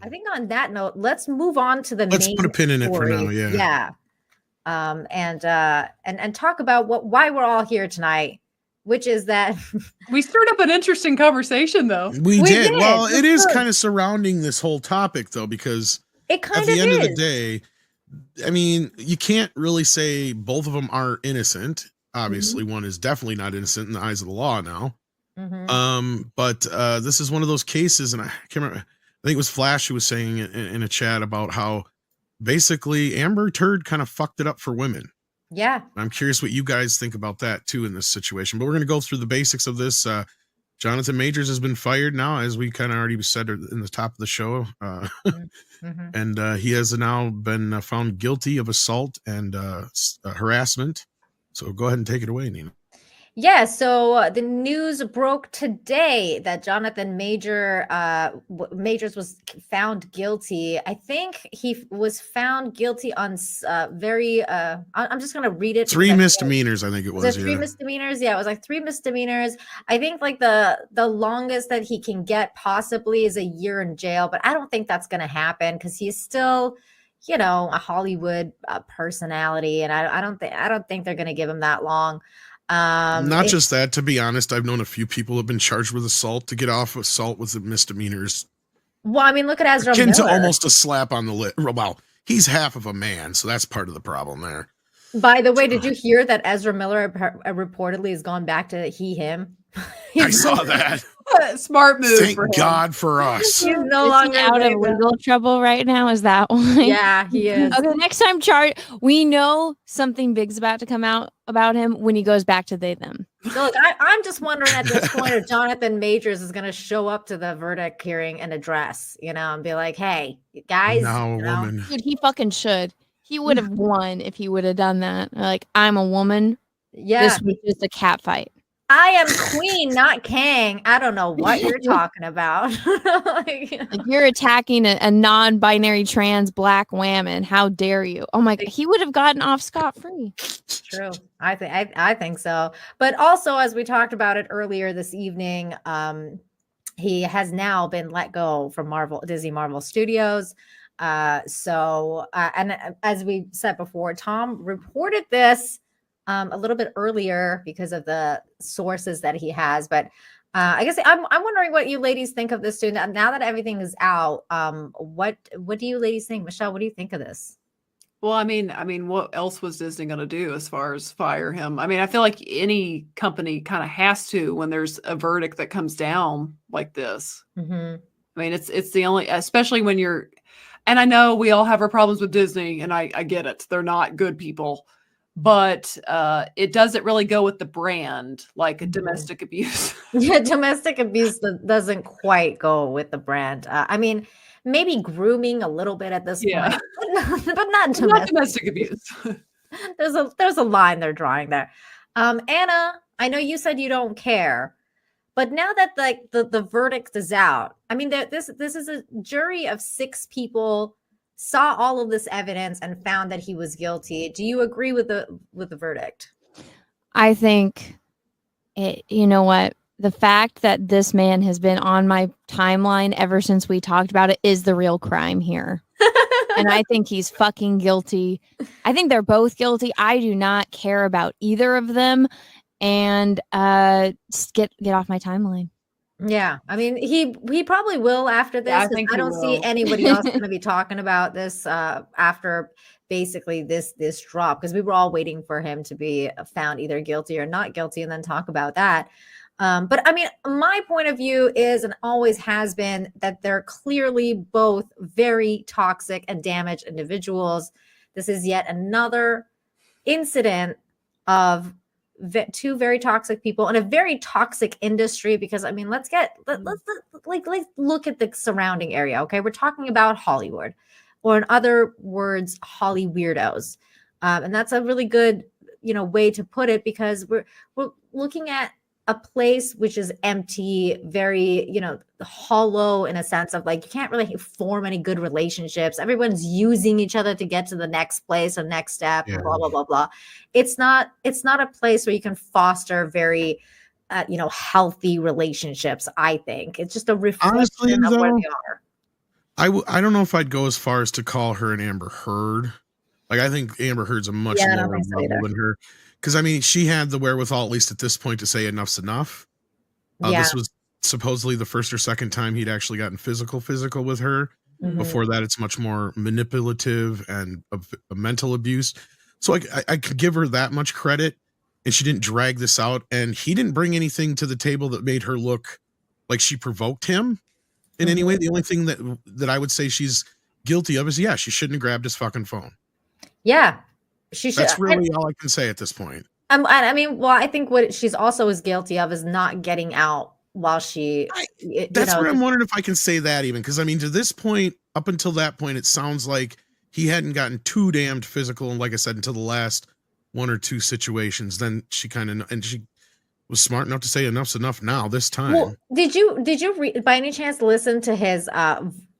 I think on that note, let's move on to the Let's main put a pin in it for now. story. Yeah. And talk about why we're all here tonight, which is that we stirred up an interesting conversation, though. We did. Well, It it is good. kind of surrounding this whole topic, though, because It kind at the of end is. of the day, I mean, you can't really say both of them are innocent. Obviously, one is definitely not innocent in the eyes of the law now. But this is one of those cases, and I can't remember. I think it was Flash who was saying in a chat about how basically Amber Turd kind of fucked it up for women. Yeah. I'm curious what you guys think about that too in this situation. But we're going to go through the basics of this. Jonathan Majors has been fired now, as we kind of already said in the top of the show. And he has now been found guilty of assault and harassment. So go ahead and take it away, Nina. Yeah, so the news broke today that Jonathan Majors was found guilty. I think he was found guilty on I'm just going to read it. 3 misdemeanors, I think it was. 3 misdemeanors? Yeah, it was like 3 misdemeanors. I think like the longest that he can get possibly is a year in jail, but I don't think that's going to happen because he's still, you know, a Hollywood personality, and I don't think they're going to give him that long. Not just that, to be honest, I've known a few people who have been charged with assault. To get off assault with the misdemeanors, well, I mean, look at Ezra Miller. To almost a slap on the lip. Well, he's half of a man, so that's part of the problem there. By the way, did you hear that Ezra Miller reportedly has gone back to him? I saw that. Smart move. Thank God for us. He's no longer out of legal trouble right now. Is that why? Yeah, he is. Okay, next time, we know something big's about to come out about him when he goes back to they them. So look, I'm just wondering at this point if Jonathan Majors is going to show up to the verdict hearing and address, and be like, "Hey, guys, now a woman." Dude, he fucking should. He would have won if he would have done that. Like, I'm a woman. Yeah, this was just a cat fight. I am queen, not Kang. I don't know what you're talking about. Like, you're attacking a non-binary trans black woman. How dare you? Oh my God, he would have gotten off scot-free. True. I think so. But also, as we talked about it earlier this evening, he has now been let go from Disney Marvel Studios. And as we said before, Tom reported this a little bit earlier because of the sources that he has. But I guess I'm wondering what you ladies think of this too. Now that everything is out, what do you ladies think? Michelle, what do you think of this? Well, I mean, what else was Disney going to do as far as fire him? I mean, I feel like any company kind of has to when there's a verdict that comes down like this. I mean, it's the only, especially when you're, and I know we all have our problems with Disney, and I get it. They're not good people. But it doesn't really go with the brand, like a domestic abuse. Yeah, domestic abuse doesn't quite go with the brand. I mean, maybe grooming a little bit at this point, but not domestic abuse. There's a line they're drawing there. Anna, I know you said you don't care, but now that the verdict is out, I mean, this is a jury of 6 people. Saw all of this evidence and found that he was guilty. Do you agree with the verdict? I think you know what? The fact that this man has been on my timeline ever since we talked about it is the real crime here. And I think he's fucking guilty. I think they're both guilty. I do not care about either of them. And just get off my timeline. Yeah, I mean, he probably will after this. Yeah, I don't see anybody else going to be talking about this after basically this drop, because we were all waiting for him to be found either guilty or not guilty and then talk about that. But I mean, my point of view is, and always has been, that they're clearly both very toxic and damaged individuals. This is yet another incident of 2 very toxic people in a very toxic industry, because I mean, let's look at the surrounding area. Okay, we're talking about Hollywood, or in other words, Holly weirdos, and that's a really good way to put it, because we're looking at a place which is empty, very hollow, in a sense of like you can't really form any good relationships. Everyone's using each other to get to the next place or next step, blah blah blah blah. It's not a place where you can foster very healthy relationships. I think it's just a reflection of where they are. I don't know if I'd go as far as to call her an Amber Heard. Like, I think Amber Heard's a much Yeah, I don't lower think so level either. than her. Because, I mean, she had the wherewithal, at least at this point, to say enough's enough. Yeah. This was supposedly the first or second time he'd actually gotten physical with her. Mhm. Before that, it's much more manipulative and a mental abuse. So I could give her that much credit, and she didn't drag this out. And he didn't bring anything to the table that made her look like she provoked him in any way. The only thing that I would say she's guilty of is, yeah, she shouldn't have grabbed his fucking phone. Yeah, she should. That's really all I can say at this point. I mean, well, I think what she's also is guilty of is not getting out while she. That's where I'm wondering if I can say that even, because I mean, to this point, up until that point, it sounds like he hadn't gotten too damned physical, and like I said, until the last one or two situations, then she she was smart enough to say enough's enough now. This time, well, did you by any chance listen to his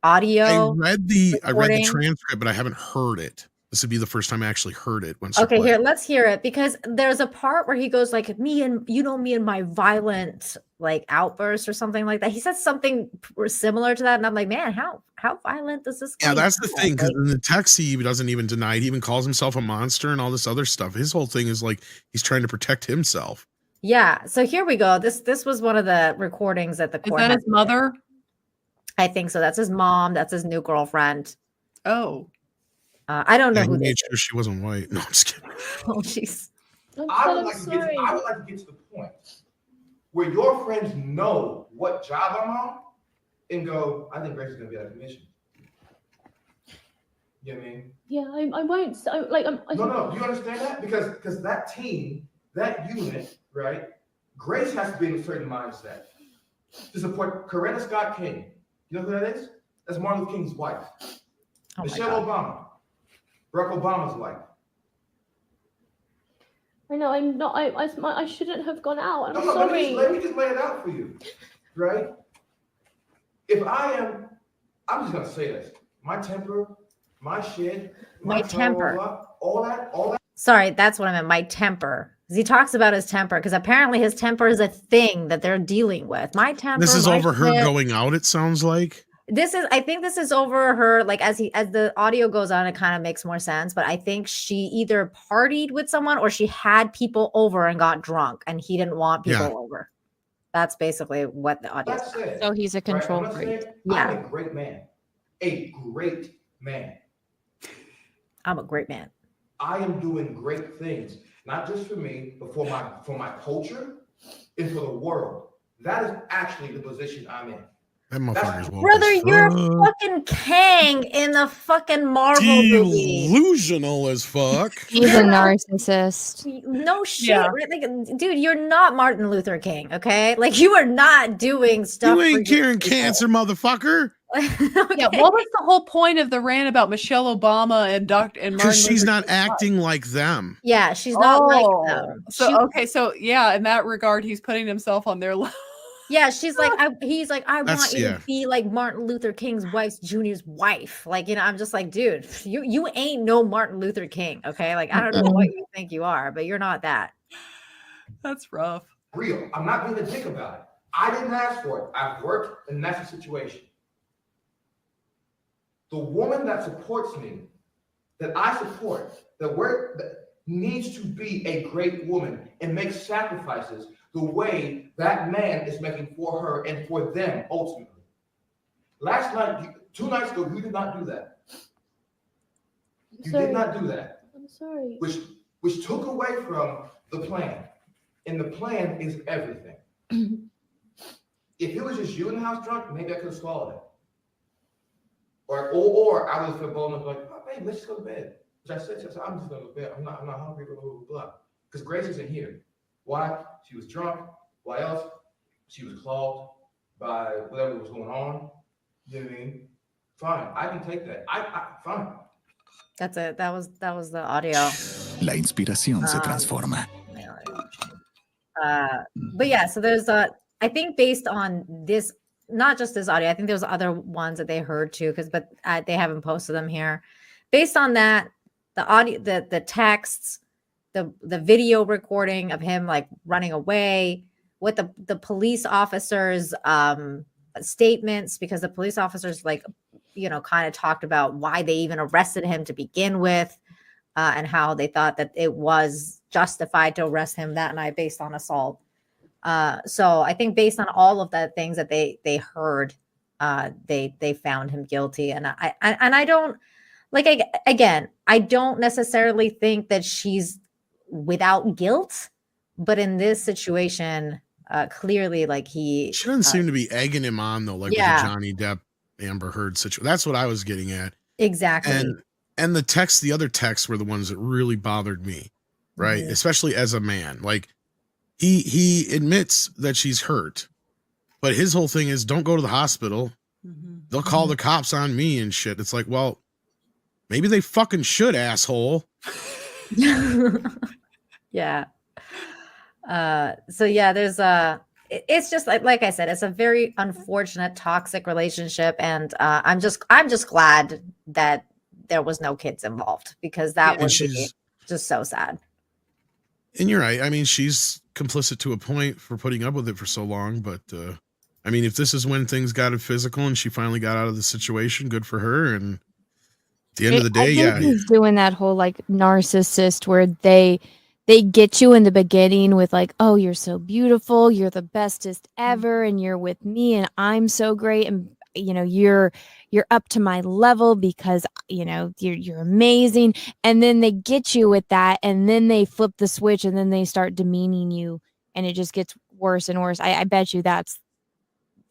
audio? I read the transcript, but I haven't heard it. This would be the first time I actually heard it. Okay, here, let's hear it, because there's a part where he goes like, me and my violent like outburst or something like that. He said something similar to that, and I'm like, man, how violent does this guy? Yeah, that's the thing, because in the text he doesn't even deny it. He even calls himself a monster and all this other stuff. His whole thing is like he's trying to protect himself. Yeah, so here we go. This was one of the recordings at the court. Is that his mother? I think so. That's his mom. That's his new girlfriend. Oh. I don't know who made sure she wasn't white. No, I'm just kidding. Oh, jeez. I would like to get to the point where your friends know what job I'm on and go, I think Grace is going to be out of commission. You know what I mean? Yeah, I won't. No, do you understand that? Because that team, that unit, right? Grace has to be in a certain mindset to support Coretta Scott King. You know who that is? That's Martin Luther King's wife. Oh Michelle Obama. Barack Obama's wife. I know, I'm not. I shouldn't have gone out. I'm No, sorry. let me just lay it out for you, right? If I'm just gonna say this. My temper, my shit, my temper, all that. Sorry, that's what I meant. My temper. He talks about his temper because apparently his temper is a thing that they're dealing with. My temper. This is over her going out. It sounds like. I think this is over her, like as the audio goes on, it kind of makes more sense. But I think she either partied with someone or she had people over and got drunk and he didn't want people over. That's basically what the audio is. So he's a control freak. Yeah. I'm a great man. A great man. I'm a great man. I am doing great things, not just for me, but for my culture and for the world. That is actually the position I'm in. That motherfucker's brother, you're fucking Kang in the fucking Marvel movie. Delusional as fuck. He's a narcissist. No shit. Yeah. Right? Like, dude, you're not Martin Luther King, okay? Like, you are not doing stuff. You ain't curing cancer, motherfucker. Okay. Yeah, what was the whole point of the rant about Michelle Obama and Martin? Because she's not acting like them. Yeah, she's not like them. So yeah, in that regard, he's putting himself on their level. Yeah, she's like, he's like, I want you to be like Martin Luther King's wife's Junior's wife. Like, you know, I'm just like, dude, you ain't no Martin Luther King, okay? Like, I don't know what you think you are, but you're not that. That's rough. Real. I'm not being a dick about it. I didn't ask for it. I've worked, and that's the situation. The woman that supports me, that I support, that needs to be a great woman and make sacrifices the way that man is making for her and for them ultimately. Last night, 2 nights ago, you did not do that. You did not do that. I'm sorry. Which took away from the plan. And the plan is everything. If it was just you in the house drunk, maybe I could have swallowed it. Or I would have felt bold enough like, oh, babe, let's just go to bed. Which I said, I'm just going to go to bed. I'm not hungry, blah, blah, blah. Because Grace isn't here. Why? She was drunk. Why else? She was clogged by whatever was going on. You know what I mean? Fine. I can take that. Fine. That's it. That was the audio. La inspiración se transforma. But yeah, so there's I think based on this, not just this audio, I think there's other ones that they heard too, but they haven't posted them here. Based on that, the audio, the texts, the video recording of him like running away, with the police officers' statements, because the police officers like kind of talked about why they even arrested him to begin with, and how they thought that it was justified to arrest him that night based on assault. So I think based on all of the things that they heard, they found him guilty. And I don't I don't necessarily think that she's without guilt, but in this situation, clearly, like she doesn't seem to be egging him on though, like with the Johnny Depp Amber Heard situation. That's what I was getting at. Exactly. And the other texts were the ones that really bothered me, right? Especially as a man. Like he admits that she's hurt, but his whole thing is don't go to the hospital. They'll call the cops on me and shit. It's like, well, maybe they fucking should, asshole. Yeah. So yeah, there's it's just like I said, it's a very unfortunate toxic relationship, and I'm just glad that there was no kids involved, because that would be just so sad. And you're right. I mean, she's complicit to a point for putting up with it for so long, but I mean, if this is when things got physical and she finally got out of the situation, good for her. And at the end of the day, he's doing that whole like narcissist where they get you in the beginning with like, oh, you're so beautiful, you're the bestest ever, and you're with me, and I'm so great, and you're up to my level because you're amazing, and then they get you with that, and then they flip the switch, and then they start demeaning you, and it just gets worse and worse. I bet you that's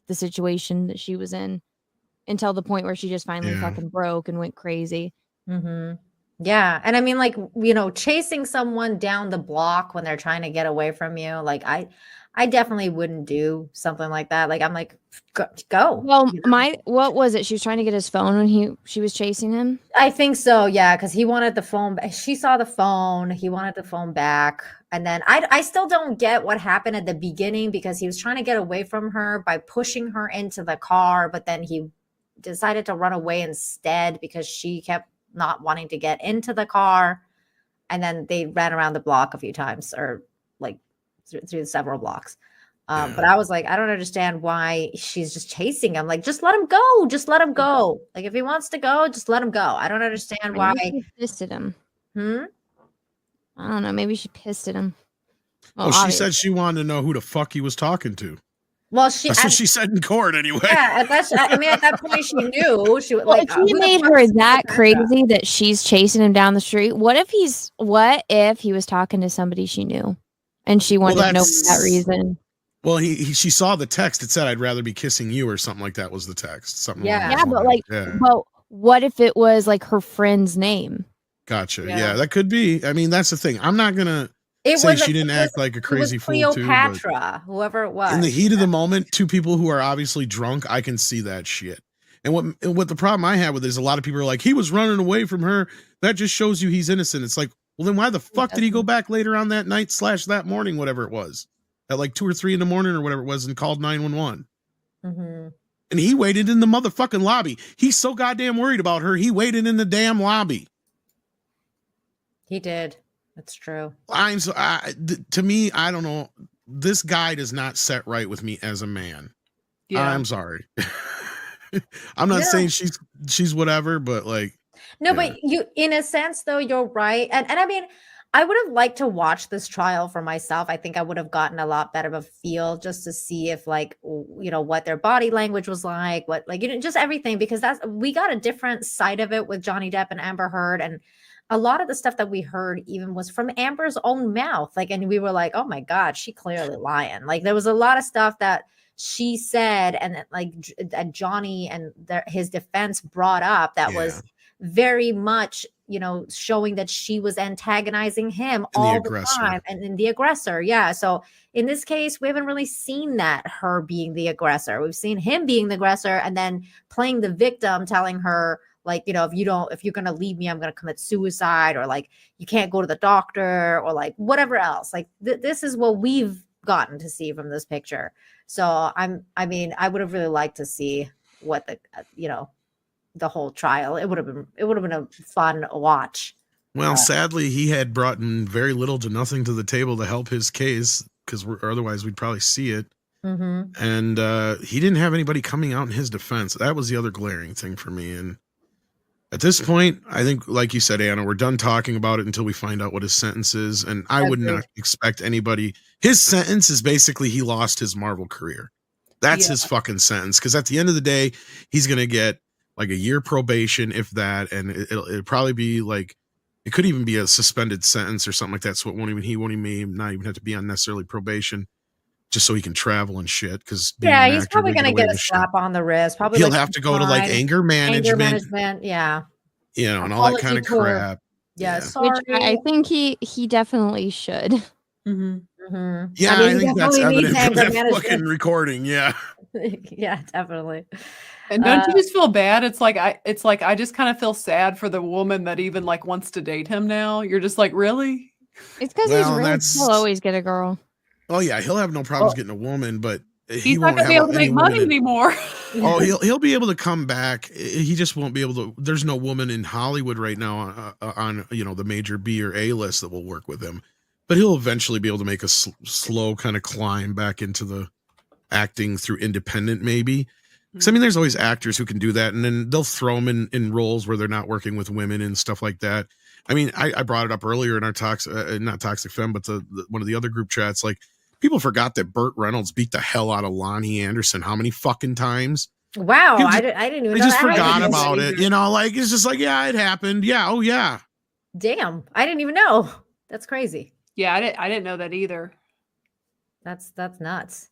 the situation that she was in until the point where she just finally fucking broke and went crazy. Yeah. And I mean, like, chasing someone down the block when they're trying to get away from you, like I definitely wouldn't do something like that. Like, I'm like, go. Well, what was it? She was trying to get his phone when she was chasing him. I think so. Yeah. Cause he wanted the phone. She saw the phone. He wanted the phone back. And then I still don't get what happened at the beginning, because he was trying to get away from her by pushing her into the car. But then he decided to run away instead because she kept not wanting to get into the car. And then they ran around the block a few times, or like through several blocks. But I was like, I don't understand why she's just chasing him. Like, just let him go. Just let him go. Like, if he wants to go, just let him go. I don't understand why. Maybe she pissed at him. I don't know. Maybe she pissed at him. Well, she said she wanted to know who the fuck he was talking to. Well, that's what she said in court anyway. Yeah, at that point she knew. She was like, if he made her that crazy that she's chasing him down the street, what if he was talking to somebody she knew and she wanted to know for that reason? Well, she saw the text. It said, "I'd rather be kissing you," or something like that was the text. Something. But what if it was like her friend's name? Gotcha. Yeah, that could be. I mean, that's the thing. I'm not gonna say she didn't act like a crazy fool too. Cleopatra, whoever it was. In the heat of the moment, two people who are obviously drunk, I can see that shit. And what the problem I had with it is a lot of people are like, he was running away from her. That just shows you he's innocent. It's like, well, then why the fuck did he go back later on that night / that morning, whatever it was, at like 2 or 3 in the morning or whatever it was, and called 911? And he waited in the motherfucking lobby. He's so goddamn worried about her. He waited in the damn lobby. He did. That's true. To me, I don't know. This guy does not set right with me as a man. Yeah. I'm sorry. I'm not saying she's whatever, but like. No, but you, in a sense, though, you're right. And I mean, I would have liked to watch this trial for myself. I think I would have gotten a lot better of a feel just to see if, like, what their body language was like, what, like, just everything, because we got a different side of it with Johnny Depp and Amber Heard. And a lot of the stuff that we heard even was from Amber's own mouth. Like, and we were like, oh my God, she clearly lying. Like, there was a lot of stuff that she said and like that Johnny and his defense brought up that was very much, showing that she was antagonizing him all the time and the aggressor. Yeah. So in this case, we haven't really seen that, her being the aggressor. We've seen him being the aggressor and then playing the victim, telling her, like, if you're going to leave me, I'm going to commit suicide, or like, you can't go to the doctor, or like whatever else. Like this is what we've gotten to see from this picture. So I would have really liked to see what the whole trial. It would have been a fun watch. Well, sadly, he had brought in very little to nothing to the table to help his case, because otherwise we'd probably see it. And he didn't have anybody coming out in his defense. That was the other glaring thing for me. And at this point, I think, like you said, Anna, we're done talking about it until we find out what his sentence is. And I would not expect anybody. His sentence is basically he lost his Marvel career. That's his fucking sentence. Because at the end of the day, he's going to get like a year probation, if that. And it'll probably be like, it could even be a suspended sentence or something like that. So it won't even not even have to be on necessarily probation, just so he can travel and shit. Because he's probably going to get a slap on the wrist. Probably he'll have to go to like anger management. Yeah, and all that kind of crap. Yeah, sorry. Which I think he definitely should. Yeah, I think that's evident from that fucking recording. Yeah. Yeah, definitely. And don't you just feel bad? It's like I just kind of feel sad for the woman that even like wants to date him now. You're just like, really? It's because he's rich. He'll always get a girl. Oh yeah, he'll have no problems getting a woman, but he's not gonna be able to make money anymore. Oh, he'll be able to come back. He just won't be able to. There's no woman in Hollywood right now on the major B or A list that will work with him. But he'll eventually be able to make a slow kind of climb back into the acting through independent, maybe. Because I mean, there's always actors who can do that, and then they'll throw them in roles where they're not working with women and stuff like that. I mean, I brought it up earlier in our talks, not Toxic Femme, but one of the other group chats. Like, people forgot that Burt Reynolds beat the hell out of Lonnie Anderson how many fucking times? Wow, I didn't even know. They just forgot about it. Like, it's just like, yeah, it happened. Yeah, oh yeah. Damn, I didn't even know. That's crazy. Yeah, I didn't know that either. That's nuts.